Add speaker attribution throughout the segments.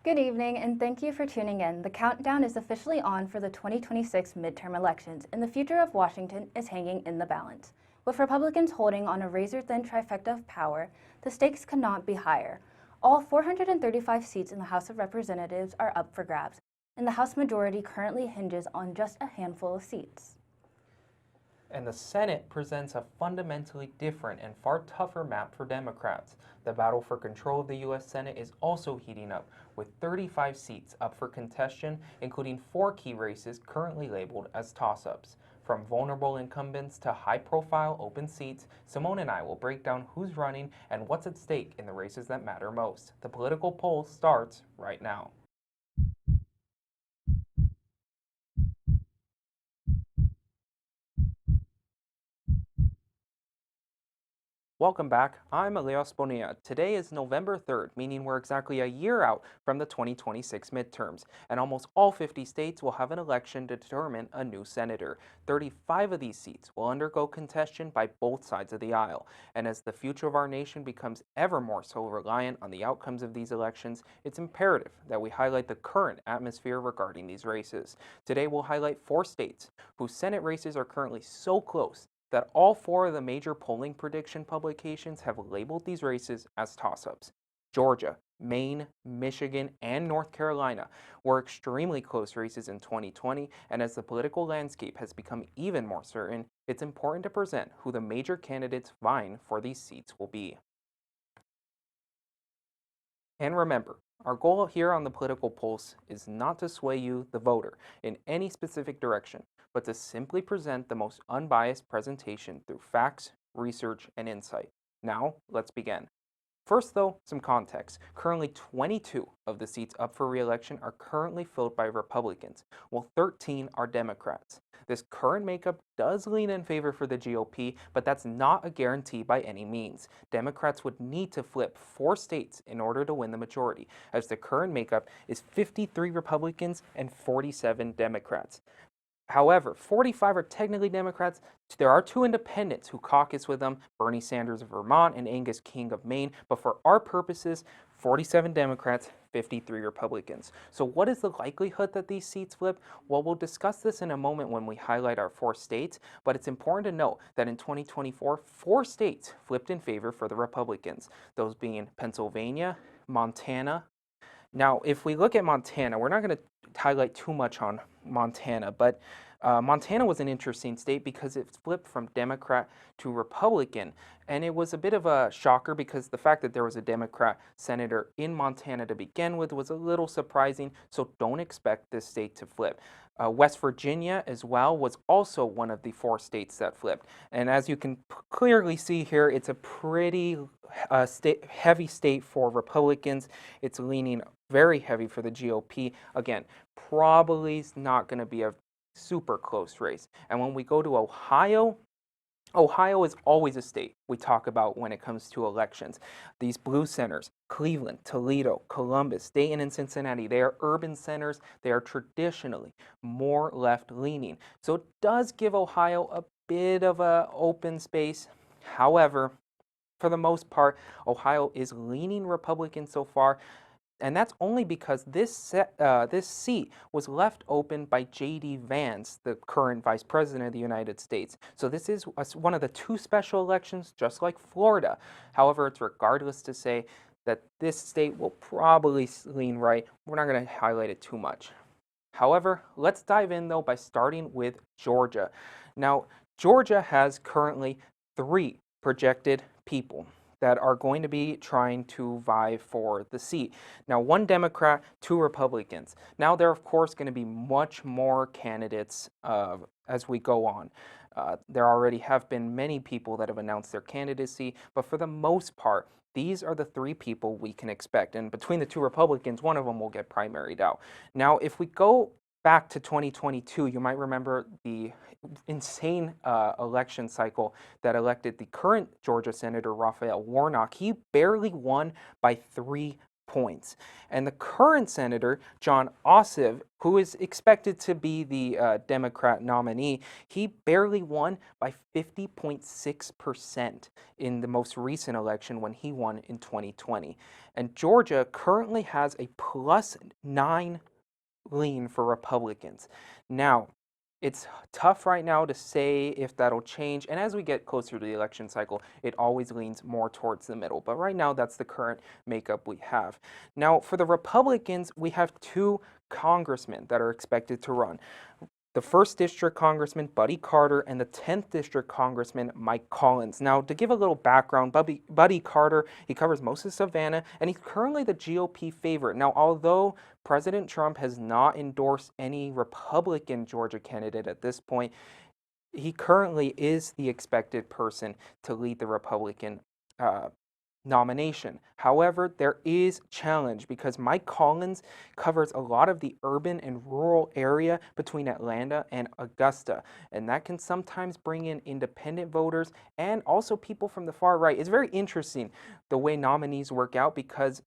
Speaker 1: Good evening, and thank you for tuning in. The countdown is officially on for the 2026 midterm elections, and the future of Washington is hanging in the balance. With Republicans holding on a razor-thin trifecta of power, the stakes could not be higher. All 435 seats in the House of Representatives are up for grabs, and the House majority currently hinges on just a handful of seats.
Speaker 2: And the Senate presents a fundamentally different and far tougher map for Democrats. The battle for control of the U.S. Senate is also heating up, with 35 seats up for contention, including 4 key races currently labeled as toss-ups. From vulnerable incumbents to high-profile open seats, Simone and I will break down who's running and what's at stake in the races that matter most. The political poll starts right now. Welcome back. I'm Elias Bonilla. Today is November 3rd, meaning we're exactly a year out from the 2026 midterms, and almost all 50 states will have an election to determine a new senator. 35 of these seats will undergo contestation by both sides of the aisle, and as the future of our nation becomes ever more so reliant on the outcomes of these elections, it's imperative that we highlight the current atmosphere regarding these races. Today we'll highlight 4 states whose Senate races are currently so close that all 4 of the major polling prediction publications have labeled these races as toss-ups. Georgia, Maine, Michigan, and North Carolina were extremely close races in 2020, and as the political landscape has become even more certain, it's important to present who the major candidates vying for these seats will be. And remember, our goal here on the Political Pulse is not to sway you, the voter, in any specific direction, but to simply present the most unbiased presentation through facts, research, and insight. Now, let's begin. First, though, some context. Currently, 22 of the seats up for re-election are currently filled by Republicans, while 13 are Democrats. This current makeup does lean in favor for the GOP, but that's not a guarantee by any means. Democrats would need to flip 4 states in order to win the majority, as the current makeup is 53 Republicans and 47 Democrats. However, 45 are technically Democrats. There are 2 independents who caucus with them, Bernie Sanders of Vermont and Angus King of Maine. But for our purposes, 47 Democrats, 53 Republicans. So what is the likelihood that these seats flip? Well, we'll discuss this in a moment when we highlight our 4 states, but it's important to note that in 2024, 4 states flipped in favor for the Republicans, those being Pennsylvania, Montana. Now, if we look at Montana, we're not going to highlight too much on Montana, but Montana was an interesting state because it flipped from Democrat to Republican, and it was a bit of a shocker because the fact that there was a Democrat senator in Montana to begin with was a little surprising, so don't expect this state to flip. West Virginia as well was also one of the 4 states that flipped, and as you can clearly see here, it's a pretty heavy state for Republicans. It's leaning very heavy for the GOP. Again, probably not going to be a super close race. And when we go to Ohio, Ohio is always a state we talk about when it comes to elections. These blue centers, Cleveland, Toledo, Columbus, Dayton, and Cincinnati, they are urban centers. They are traditionally more left-leaning. So it does give Ohio a bit of an open space. However, for the most part, Ohio is leaning Republican so far, and that's only because this seat was left open by J.D. Vance, the current Vice President of the United States. So this is one of the 2 special elections, just like Florida. However, it's regardless to say that this state will probably lean right. We're not going to highlight it too much. However, let's dive in, though, by starting with Georgia. Now, Georgia has currently 3 projected people that are going to be trying to vie for the seat. Now, 1 Democrat, 2 Republicans. Now, there are, of course, going to be much more candidates as we go on. There already have been many people that have announced their candidacy, but for the most part, these are the 3 people we can expect. And between the 2 Republicans, one of them will get primaried out. Now, if we go back to 2022, you might remember the insane election cycle that elected the current Georgia Senator Raphael Warnock. He barely won by 3 points. And the current senator, John Ossoff, who is expected to be the Democrat nominee, he barely won by 50.6% in the most recent election when he won in 2020. And Georgia currently has a +9 lean for Republicans. Now, it's tough right now to say if that'll change, and as we get closer to the election cycle, it always leans more towards the middle. But right now, that's the current makeup we have. Now, for the Republicans, we have two congressmen that are expected to run. The 1st District Congressman Buddy Carter and the 10th District Congressman Mike Collins. Now, to give a little background, Buddy Carter, he covers most of Savannah, and he's currently the GOP favorite. Now, although President Trump has not endorsed any Republican Georgia candidate at this point, he currently is the expected person to lead the Republican nomination. However, there is challenge because Mike Collins covers a lot of the urban and rural area between Atlanta and Augusta, and that can sometimes bring in independent voters and also people from the far right. It's very interesting the way nominees work out because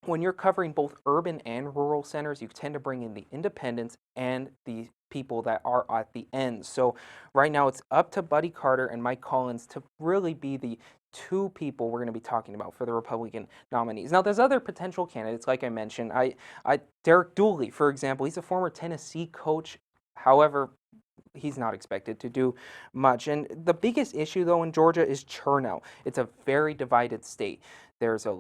Speaker 2: when you're covering both urban and rural centers, you tend to bring in the independents and the people that are at the end. So right now it's up to Buddy Carter and Mike Collins to really be the two people we're going to be talking about for the Republican nominees. Now, there's other potential candidates, like I mentioned. Derek Dooley, for example, he's a former Tennessee coach. However, he's not expected to do much. And the biggest issue, though, in Georgia is turnout. It's a very divided state. There's a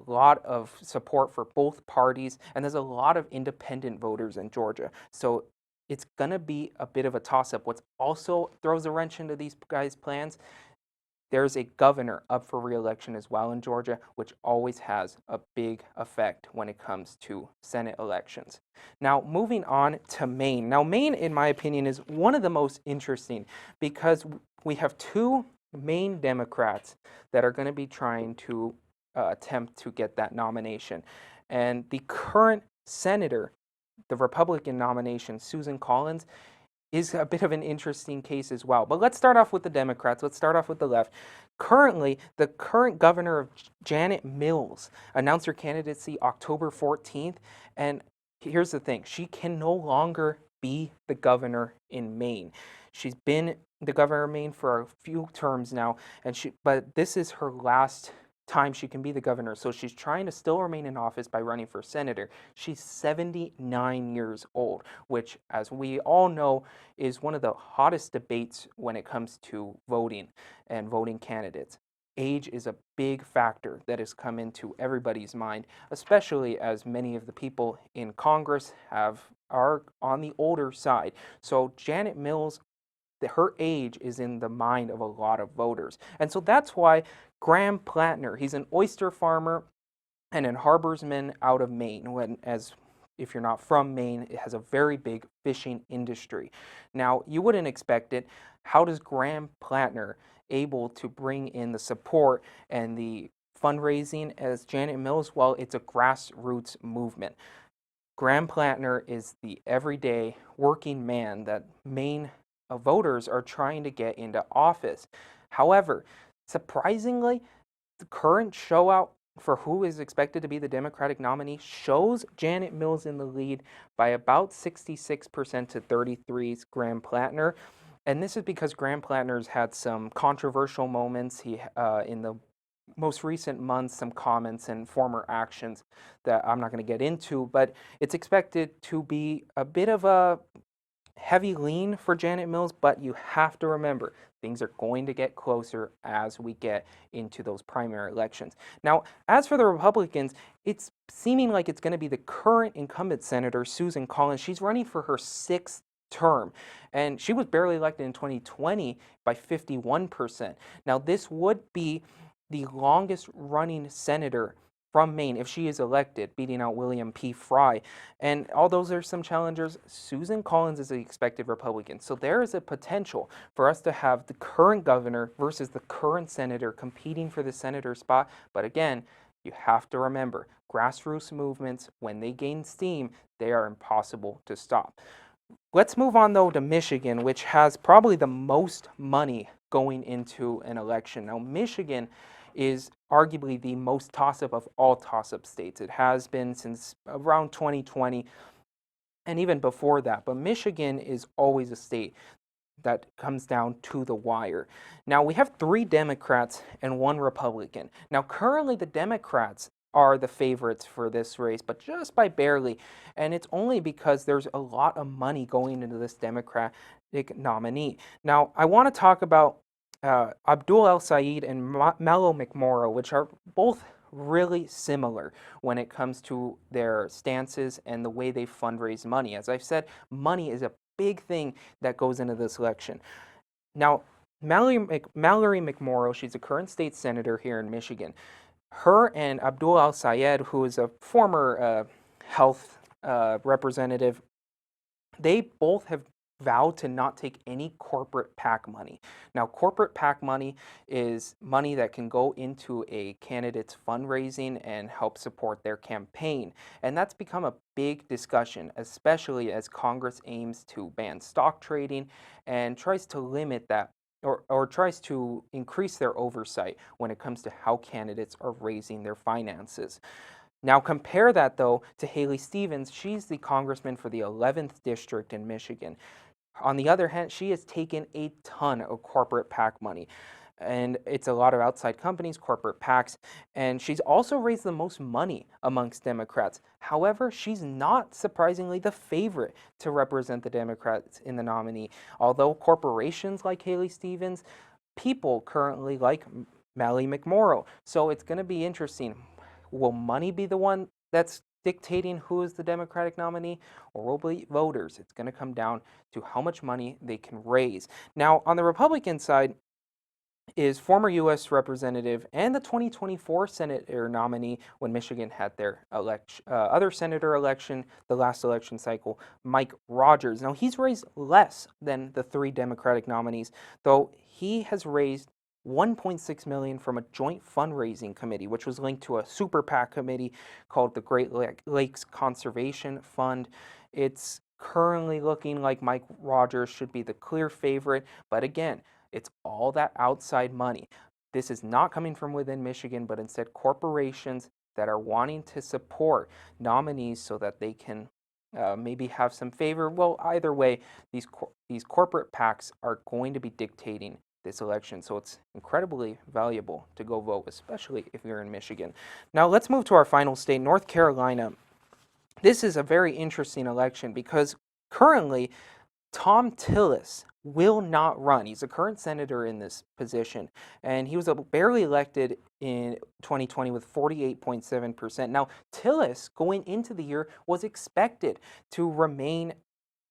Speaker 2: lot of support for both parties, and there's a lot of independent voters in Georgia. So it's going to be a bit of a toss-up. What also throws a wrench into these guys' plans, there's a governor up for re-election as well in Georgia, which always has a big effect when it comes to Senate elections. Now, moving on to Maine. Now, Maine, in my opinion, is one of the most interesting because we have two Maine Democrats that are going to be trying to attempt to get that nomination. And the current senator, the Republican nomination, Susan Collins, is a bit of an interesting case as well. But let's start off with the Democrats. Let's start off with the left. Currently, the current governor of Janet Mills announced her candidacy October 14th. And here's the thing. She can no longer be the governor in Maine. She's been the governor of Maine for a few terms now, but this is her last time she can be the governor. So she's trying to still remain in office by running for senator. She's 79 years old, which, as we all know, is one of the hottest debates when it comes to voting and voting candidates. Age is a big factor that has come into everybody's mind, especially as many of the people in Congress are on the older side. So Janet Mills, her age is in the mind of a lot of voters. And so that's why Graham Plattner, he's an oyster farmer and an harborsman out of Maine. If you're not from Maine, it has a very big fishing industry. Now, you wouldn't expect it. How does Graham Plattner able to bring in the support and the fundraising as Janet Mills? Well, it's a grassroots movement. Graham Plattner is the everyday working man that Maine voters are trying to get into office. However, surprisingly, the current showout for who is expected to be the Democratic nominee shows Janet Mills in the lead by about 66% to 33's Graham Plattner. And this is because Graham Plattner's had some controversial moments. He in the most recent months, some comments and former actions that I'm not going to get into, but it's expected to be a bit of a heavy lean for Janet Mills, but you have to remember things are going to get closer as we get into those primary elections. Now, as for the Republicans, it's seeming like it's going to be the current incumbent senator, Susan Collins. She's running for her 6th term, and she was barely elected in 2020 by 51%. Now, this would be the longest running senator from Maine if she is elected, beating out William P. Frye. And although there's some challengers, Susan Collins is the expected Republican. So there is a potential for us to have the current governor versus the current senator competing for the senator spot. But again, you have to remember, grassroots movements, when they gain steam, they are impossible to stop. Let's move on, though, to Michigan, which has probably the most money going into an election. Now, Michigan is arguably the most toss-up of all toss-up states. It has been since around 2020 and even before that. But Michigan is always a state that comes down to the wire. Now, we have 3 Democrats and 1 Republican. Now, currently, the Democrats are the favorites for this race, but just by barely. And it's only because there's a lot of money going into this Democratic nominee. Now, I want to talk about Abdul El Sayed and Mallow McMorrow, which are both really similar when it comes to their stances and the way they fundraise money. As I've said, money is a big thing that goes into this election. Now, Mallory McMorrow, she's a current state senator here in Michigan. Her and Abdul Al Sayed, who is a former health representative, they both have vowed to not take any corporate PAC money. Now, corporate PAC money is money that can go into a candidate's fundraising and help support their campaign. And that's become a big discussion, especially as Congress aims to ban stock trading and tries to limit that or tries to increase their oversight when it comes to how candidates are raising their finances. Now compare that though to Haley Stevens. She's the congressman for the 11th district in Michigan. On the other hand, she has taken a ton of corporate PAC money. And it's a lot of outside companies, corporate PACs, and she's also raised the most money amongst Democrats. However, she's not surprisingly the favorite to represent the Democrats in the nominee. Although corporations like Haley Stevens, people currently like Mallory McMorrow. So it's going to be interesting. Will money be the one that's dictating who is the Democratic nominee, or will be voters? It's going to come down to how much money they can raise. Now, on the Republican side is former U.S. Representative and the 2024 Senator nominee when Michigan had their other senator election, the last election cycle, Mike Rogers. Now, he's raised less than the 3 Democratic nominees, though he has raised $1.6 million from a joint fundraising committee, which was linked to a super PAC committee called the Great Lakes Conservation Fund. It's currently looking like Mike Rogers should be the clear favorite, but again, it's all that outside money. This is not coming from within Michigan, but instead corporations that are wanting to support nominees so that they can maybe have some favor. Well, either way, these corporate PACs are going to be dictating this election, so it's incredibly valuable to go vote, especially if you're in Michigan. Now let's move to our final state, North Carolina. This is a very interesting election because currently Tom Tillis will not run. He's a current senator in this position, and he was barely elected in 2020 with 48.7%. Now, Tillis, going into the year, was expected to remain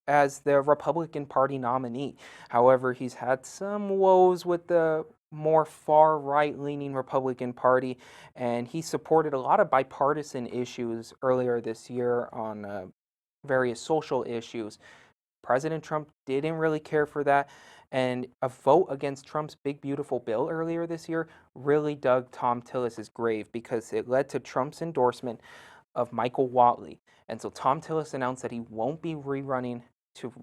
Speaker 2: as the Republican Party nominee. However, he's had some woes with the more far right-leaning Republican Party, and he supported a lot of bipartisan issues earlier this year on various social issues. President Trump didn't really care for that, and a vote against Trump's big beautiful bill earlier this year really dug Tom Tillis's grave because it led to Trump's endorsement of Michael Whatley. And so Tom Tillis announced that he won't be rerunning to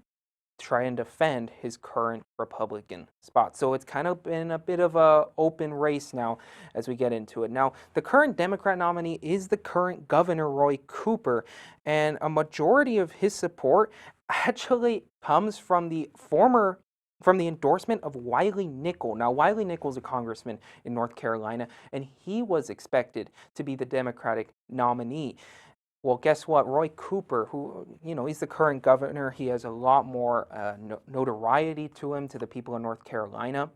Speaker 2: try and defend his current Republican spot. So it's kind of been a bit of a open race now as we get into it. Now, the current Democrat nominee is the current Governor Roy Cooper, and a majority of his support actually comes from the endorsement of Wiley Nickel. Now, Wiley Nickel is a congressman in North Carolina, and he was expected to be the Democratic nominee. Well, guess what? Roy Cooper, who, he's the current governor, he has a lot more notoriety to him, to the people of North Carolina.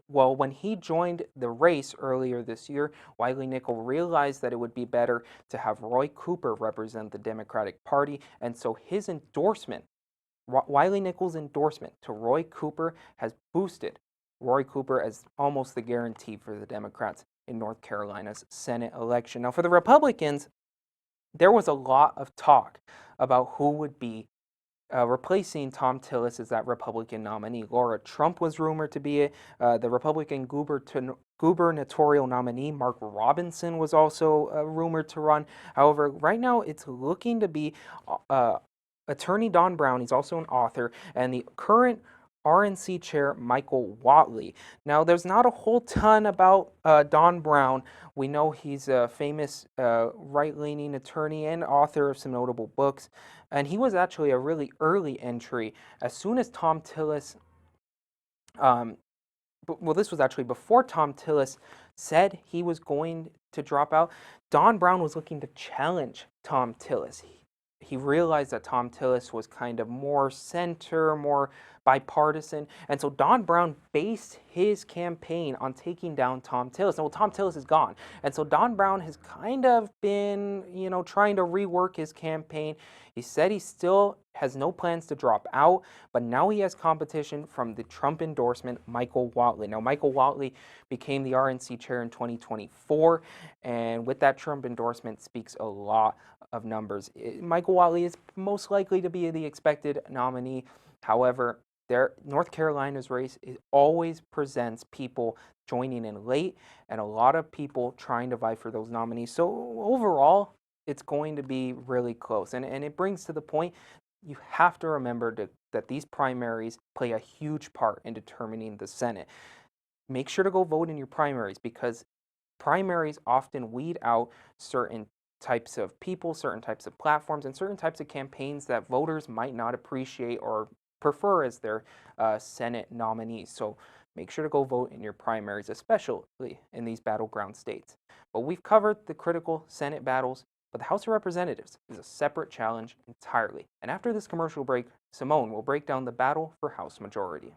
Speaker 2: Well, when he joined the race earlier this year, Wiley Nickel realized that it would be better to have Roy Cooper represent the Democratic Party, and so his endorsement, Wiley Nickel's endorsement to Roy Cooper, has boosted Roy Cooper as almost the guarantee for the Democrats in North Carolina's Senate election. Now, for the Republicans, there was a lot of talk about who would be replacing Tom Tillis as that Republican nominee. Laura Trump was rumored to be it. The Republican gubernatorial nominee, Mark Robinson, was also rumored to run. However, right now it's looking to be Attorney Don Brown. He's also an author, and the current RNC Chair Michael Whatley. Now, there's not a whole ton about Don Brown. We know he's a famous right-leaning attorney and author of some notable books, and he was actually a really early entry. As soon as Tom Tillis, well, this was actually before Tom Tillis said he was going to drop out. Don Brown was looking to challenge Tom Tillis. He realized that Tom Tillis was kind of more center, more bipartisan, and so Don Brown based his campaign on taking down Tom Tillis. Now, well, Tom Tillis is gone, and so Don Brown has kind of been, trying to rework his campaign. He said he still has no plans to drop out, but now he has competition from the Trump endorsement, Michael Whatley. Now, Michael Whatley became the RNC chair in 2024, and with that Trump endorsement speaks a lot of numbers. Michael Whatley is most likely to be the expected nominee. However, North Carolina's race always presents people joining in late and a lot of people trying to vie for those nominees. So overall, it's going to be really close. And it brings to the point, you have to remember that these primaries play a huge part in determining the Senate. Make sure to go vote in your primaries because primaries often weed out certain types of people, certain types of platforms, and certain types of campaigns that voters might not appreciate or prefer as their Senate nominees. So make sure to go vote in your primaries, especially in these battleground states. But we've covered the critical Senate battles, but the House of Representatives is a separate challenge entirely. And after this commercial break, Simone will break down the battle for House majority.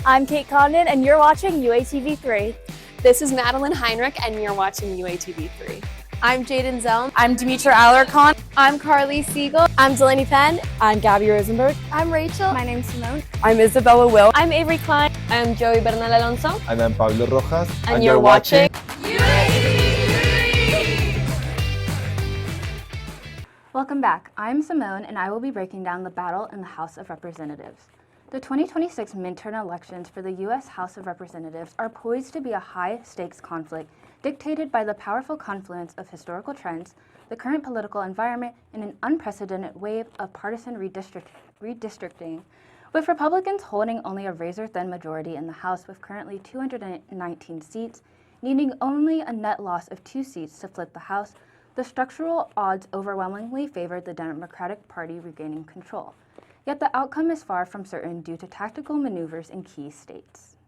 Speaker 3: I'm Kate Condon, and you're watching UATV3.
Speaker 4: This is Madeline Heinrich, and you're watching UATV3.
Speaker 3: I'm Jaden Zell.
Speaker 5: I'm Demetra Alarcon.
Speaker 3: I'm Carly Siegel.
Speaker 5: I'm Delaney Penn.
Speaker 6: I'm Gabby Rosenberg.
Speaker 3: I'm Rachel. My name's Simone.
Speaker 6: I'm Isabella Will.
Speaker 3: I'm Avery Klein.
Speaker 4: I'm Joey Bernal Alonso.
Speaker 7: And I'm Pablo Rojas.
Speaker 4: And you're watching
Speaker 1: Welcome back. I'm Simone, and I will be breaking down the battle in the House of Representatives. The 2026 midterm elections for the U.S. House of Representatives are poised to be a high-stakes conflict dictated by the powerful confluence of historical trends, the current political environment, and an unprecedented wave of partisan redistricting, with Republicans holding only a razor-thin majority in the House with currently 219 seats, needing only a net loss of 2 seats to flip the House. The structural odds overwhelmingly favor the Democratic Party regaining control. Yet the outcome is far from certain due to tactical maneuvers in key states.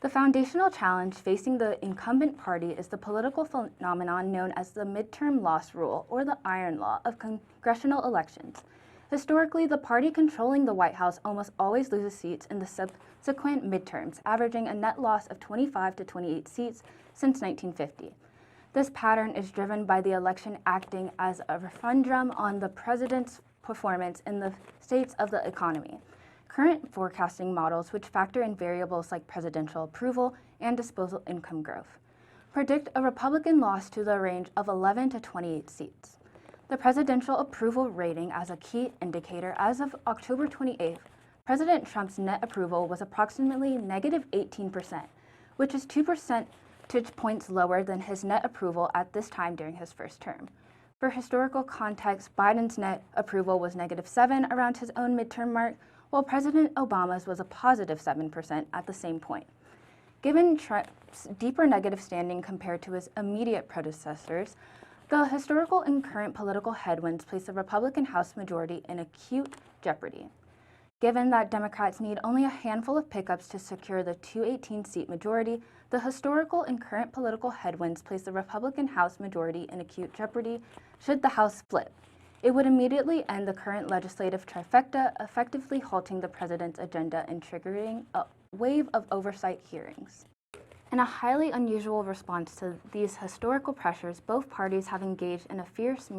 Speaker 1: The foundational challenge facing the incumbent party is the political phenomenon known as the midterm loss rule, or the iron law, of congressional elections. Historically, the party controlling the White House almost always loses seats in the subsequent midterms, averaging a net loss of 25 to 28 seats since 1950. This pattern is driven by the election acting as a referendum on the president's performance in the states of the economy. Current forecasting models, which factor in variables like presidential approval and disposable income growth, predict a Republican loss to the range of 11 to 28 seats. The presidential approval rating as a key indicator as of October 28th, President Trump's net approval was approximately negative 18%, which is 2 percentage points lower than his net approval at this time during his first term. For historical context, Biden's net approval was negative 7 around his own midterm mark, while President Obama's was a positive 7% at the same point. Given Trump's deeper negative standing compared to his immediate predecessors, the historical and current political headwinds place the Republican House majority in acute jeopardy. Given that Democrats need only a handful of pickups to secure the 218-seat majority, the historical and current political headwinds place the Republican House majority in acute jeopardy should the House flip. It would immediately end the current legislative trifecta, effectively halting the president's agenda and triggering a wave of oversight hearings. In a highly unusual response to these historical pressures, both parties have engaged in a fierce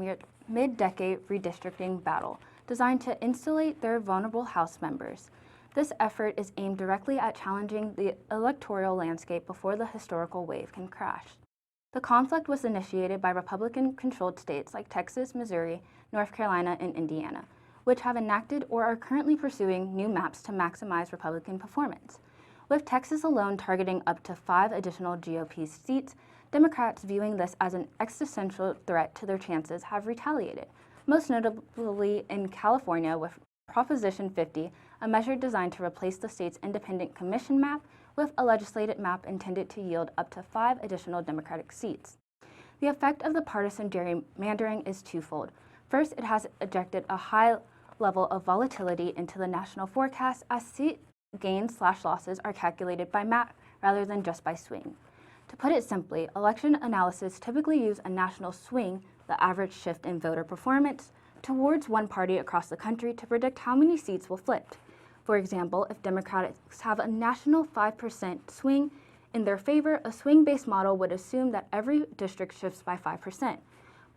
Speaker 1: mid-decade redistricting battle designed to insulate their vulnerable House members. This effort is aimed directly at challenging the electoral landscape before the historical wave can crash. The conflict was initiated by Republican-controlled states like Texas, Missouri, North Carolina, and Indiana, which have enacted or are currently pursuing new maps to maximize Republican performance. With Texas alone targeting up to 5 additional GOP seats, Democrats viewing this as an existential threat to their chances have retaliated. most notably in California with Proposition 50, a measure designed to replace the state's independent commission map with a legislative map intended to yield up to 5 additional Democratic seats. The effect of the partisan gerrymandering is twofold. First, it has injected a high level of volatility into the national forecast as seat gains/losses are calculated by map rather than just by swing. To put it simply, election analysis typically use a national swing, the average shift in voter performance, towards one party across the country to predict how many seats will flip. For example, if Democrats have a national 5% swing in their favor, a swing-based model would assume that every district shifts by 5%.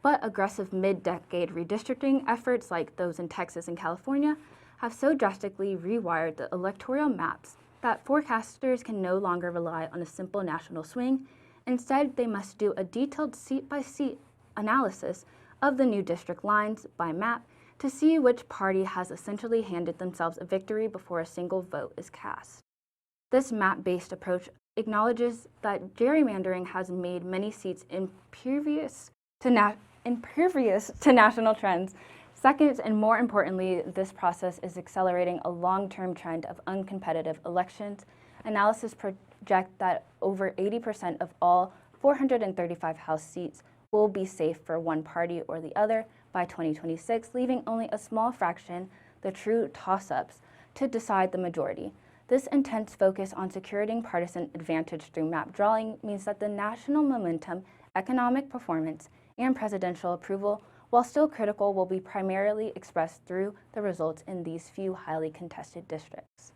Speaker 1: But aggressive mid-decade redistricting efforts like those in Texas and California have so drastically rewired the electoral maps that forecasters can no longer rely on a simple national swing. Instead, they must do a detailed seat-by-seat analysis of the new district lines by map to see which party has essentially handed themselves a victory before a single vote is cast. This map-based approach acknowledges that gerrymandering has made many seats impervious to national trends. Second, and more importantly, this process is accelerating a long-term trend of uncompetitive elections. Analysis project that over 80% of all 435 House seats will be safe for one party or the other by 2026, leaving only a small fraction, the true toss-ups, to decide the majority. This intense focus on securing partisan advantage through map drawing means that the national momentum, economic performance, and presidential approval, while still critical, will be primarily expressed through the results in these few highly contested districts.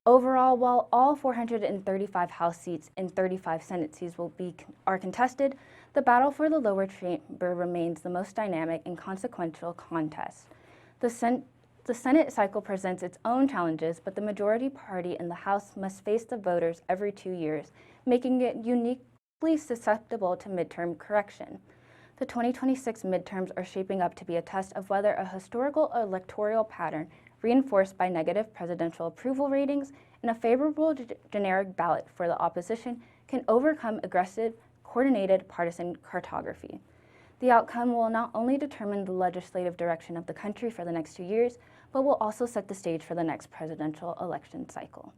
Speaker 1: Overall, while all 435 House seats and 35 Senate seats are contested, the battle for the lower chamber remains the most dynamic and consequential contest. The Senate cycle presents its own challenges, but the majority party in the House must face the voters every 2 years, making it uniquely susceptible to midterm correction. The 2026 midterms are shaping up to be a test of whether a historical electoral pattern reinforced by negative presidential approval ratings and a favorable generic ballot for the opposition can overcome aggressive, coordinated partisan cartography. The outcome will not only determine the legislative direction of the country for the next 2 years, but will also set the stage for the next presidential election cycle.